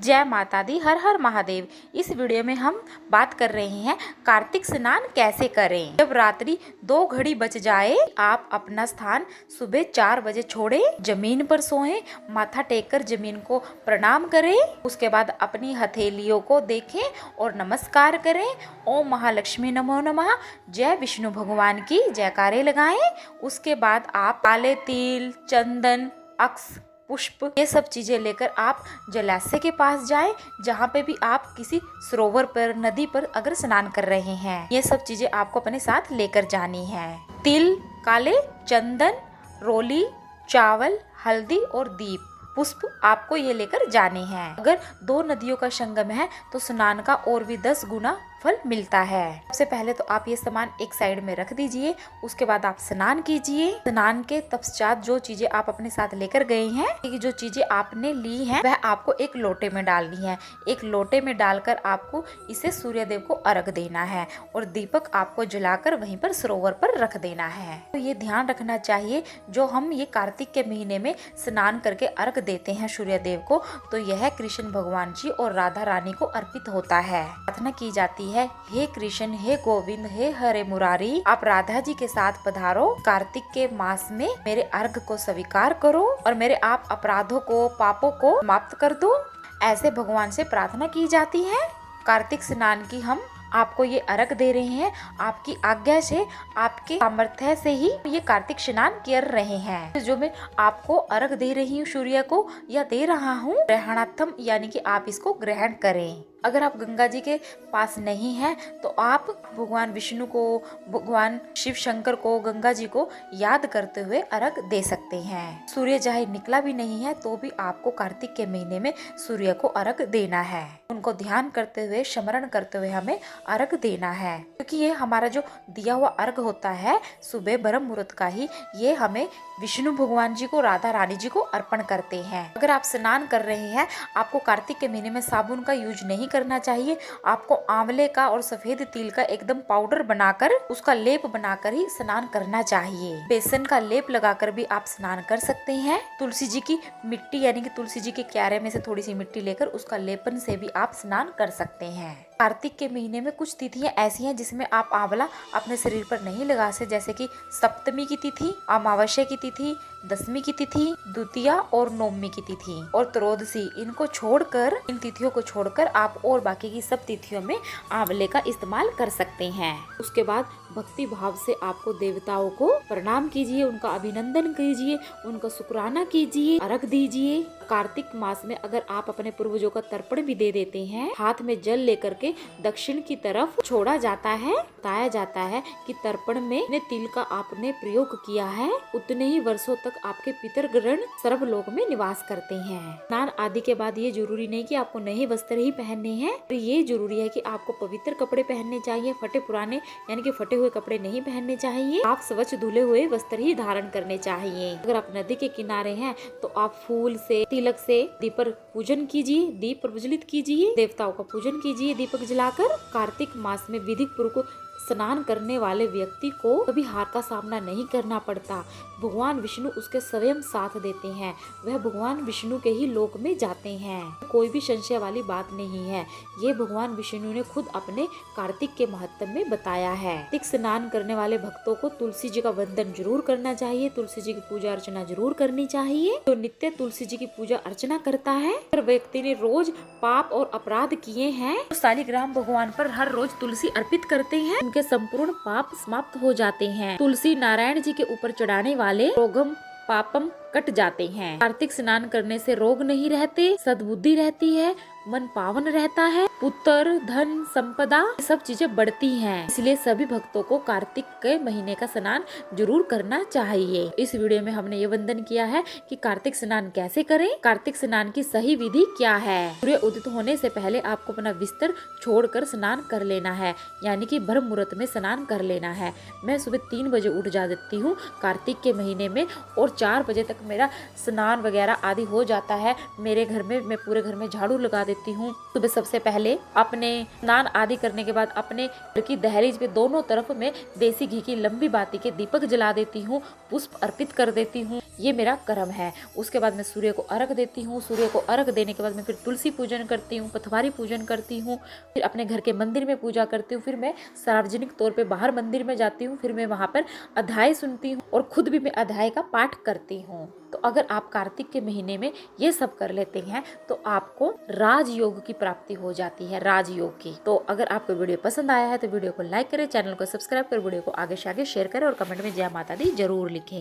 जय माता दी, हर हर महादेव। इस वीडियो में हम बात कर रहे हैं कार्तिक स्नान कैसे करें। जब रात्रि 2 घड़ी बज जाए, आप अपना स्थान सुबह 4 बजे छोड़े, जमीन पर सोएं, माथा टेक कर जमीन को प्रणाम करें। उसके बाद अपनी हथेलियों को देखें और नमस्कार करें। ओम महालक्ष्मी नमो नमः, जय विष्णु भगवान की जयकारे लगाएं। उसके बाद आप काले तिल, चंदन, अक्ष, पुष्प, ये सब चीजें लेकर आप जलाशय के पास जाएं, जहाँ पे भी आप किसी सरोवर पर, नदी पर अगर स्नान कर रहे हैं। ये सब चीजें आपको अपने साथ लेकर जानी है। तिल, काले, चंदन, रोली, चावल, हल्दी और दीप, पुष्प आपको ये लेकर जाने हैं। अगर 2 नदियों का संगम है तो स्नान का और भी 10 गुना फल मिलता है। सबसे पहले तो आप ये सामान एक साइड में रख दीजिए। उसके बाद आप स्नान कीजिए। स्नान के तत्पश्चात जो चीजें आप अपने साथ लेकर गए हैं, जो चीजें आपने ली हैं, वह आपको एक लोटे में डालनी है। एक लोटे में डालकर आपको इसे सूर्य देव को अर्घ देना है और दीपक आपको जलाकर वहीं पर सरोवर पर रख देना है। तो ये ध्यान रखना चाहिए, जो हम ये कार्तिक के महीने में स्नान करके अर्घ देते हैं सूर्य देव को, तो यह कृष्ण भगवान जी और राधा रानी को अर्पित होता है। प्रार्थना की जाती है, हे कृष्ण, हे गोविंद, हे हरे मुरारी, आप राधा जी के साथ पधारो। कार्तिक के मास में मेरे अर्घ को स्वीकार करो और मेरे आप अपराधों को, पापों को समाप्त कर दो। ऐसे भगवान से प्रार्थना की जाती है। कार्तिक स्नान की हम आपको ये अर्घ दे रहे हैं। आपकी आज्ञा से, आपके सामर्थ्य से ही ये कार्तिक स्नान कर रहे हैं। जो मैं आपको अर्घ दे रही हूँ सूर्य को, या दे रहा हूँ, ग्रहणार्थम, यानी कि आप इसको ग्रहण करें। अगर आप गंगा जी के पास नहीं हैं तो आप भगवान विष्णु को, भगवान शिव शंकर को, गंगा जी को याद करते हुए अर्घ दे सकते हैं। सूर्य चाहे निकला भी नहीं है तो भी आपको कार्तिक के महीने में सूर्य को अर्घ देना है। उनको ध्यान करते हुए, स्मरण करते हुए हमें अर्घ देना है, क्योंकि ये हमारा जो दिया हुआ अर्घ होता है सुबह ब्रह्म मुहूर्त का ही, ये हमें विष्णु भगवान जी को, राधा रानी जी को अर्पण करते हैं। अगर आप स्नान कर रहे हैं, आपको कार्तिक के महीने में साबुन का यूज नहीं करना चाहिए। आपको आंवले का और सफेद तिल का एकदम पाउडर बनाकर, उसका लेप बनाकर ही स्नान करना चाहिए। बेसन का लेप लगाकर भी आप स्नान कर सकते हैं। तुलसी जी की मिट्टी, यानी कि तुलसी जी के क्यारे में से थोड़ी सी मिट्टी लेकर उसका लेपन से भी आप स्नान कर सकते हैं। कार्तिक के महीने में कुछ तिथियां ऐसी हैं जिसमें आप आंवला अपने शरीर पर नहीं लगा सकते, जैसे कि सप्तमी की तिथि, अमावस्या की तिथि, दशमी की तिथि, द्वितीया और नवमी की तिथि और त्रयोदशी। इनको छोड़कर, इन तिथियों को छोड़कर आप और बाकी की सब तिथियों में आंवले का इस्तेमाल कर सकते हैं। उसके बाद भक्ति भाव से आपको देवताओं को प्रणाम कीजिए, उनका अभिनंदन कीजिए, उनका शुक्राना कीजिए, अर्घ दीजिए। कार्तिक मास में अगर आप अपने पूर्वजों का तर्पण भी दे देते हैं, हाथ में जल लेकर के दक्षिण की तरफ छोड़ा जाता है। बताया जाता है कि तर्पण में तिल का आपने प्रयोग किया है, उतने ही वर्षों तक आपके पितरगण सर्वलोक में निवास करते हैं। स्नान आदि के बाद ये जरूरी नहीं कि आपको नए वस्त्र ही पहनने हैं, तो ये जरूरी है कि आपको पवित्र कपड़े पहनने चाहिए। फटे पुराने, यानी कि फटे हुए कपड़े नहीं पहनने चाहिए। आप स्वच्छ धुले हुए वस्त्र ही धारण करने चाहिए। अगर आप नदी के किनारे हैं तो आप फूल से, तिलक से दीप पर पूजन कीजिए, दीप प्रज्वलित कीजिए, देवताओं का पूजन कीजिए दीपक जलाकर। कार्तिक मास में विधि पूर्वक स्नान करने वाले व्यक्ति को कभी हार का सामना नहीं करना पड़ता। भगवान विष्णु उसके स्वयं साथ देते हैं। वह भगवान विष्णु के ही लोक में जाते हैं। कोई भी संशय वाली बात नहीं है। ये भगवान विष्णु ने खुद अपने कार्तिक के महत्व में बताया है। कार्तिक स्नान करने वाले भक्तों को तुलसी जी का वंदन जरूर करना चाहिए। तुलसी जी की पूजा अर्चना जरूर करनी चाहिए। तो नित्य तुलसी जी की पूजा अर्चना करता है, अगर व्यक्ति ने रोज पाप और अपराध किए हैं तो शालिग्राम भगवान पर हर रोज तुलसी अर्पित करते हैं, उनके संपूर्ण पाप समाप्त हो जाते हैं। तुलसी नारायण जी के ऊपर चढ़ाने वाले रोगम पापम कट जाते हैं। कार्तिक स्नान करने से रोग नहीं रहते, सद्बुद्धि रहती है, मन पावन रहता है, पुत्र, धन, संपदा, सब चीजें बढ़ती हैं। इसलिए सभी भक्तों को कार्तिक के महीने का स्नान जरूर करना चाहिए। इस वीडियो में हमने ये वंदन किया है कि कार्तिक स्नान कैसे करें, कार्तिक स्नान की सही विधि क्या है। सूर्य उदित होने से पहले आपको अपना बिस्तर छोड़कर स्नान कर लेना है, यानी कि ब्रह्म मुहूर्त में स्नान कर लेना है। मैं सुबह 3 बजे उठ जाती हूँ कार्तिक के महीने में, और 4 बजे तक मेरा स्नान वगैरह आदि हो जाता है। मेरे घर में, मैं पूरे घर में झाड़ू लगा देती हूँ। सुबह सबसे पहले अपने स्नान आदि करने के बाद अपने घर की दहलीज पे दोनों तरफ में देसी घी की लंबी बाती के दीपक जला देती हूँ, पुष्प अर्पित कर देती हूँ। ये मेरा कर्म है। उसके बाद मैं सूर्य को अर्घ देती हूँ। सूर्य को अर्घ देने के बाद मैं फिर तुलसी पूजन करती हूँ, पथवारी पूजन करती हूँ, फिर अपने घर के मंदिर में पूजा करती हूँ। फिर मैं सार्वजनिक तौर पे बाहर मंदिर में जाती हूँ। फिर मैं वहाँ पर अध्याय सुनती हूँ और खुद भी मैं अध्याय का पाठ करती हूँ। तो अगर आप कार्तिक के महीने में ये सब कर लेते हैं तो आपको राजयोग की प्राप्ति हो जाती है, राजयोग की। तो अगर आपको वीडियो पसंद आया है तो वीडियो को लाइक करें, चैनल को सब्सक्राइब कर वीडियो को आगे से आगे शेयर करें और कमेंट में जय माता दी जरूर लिखें।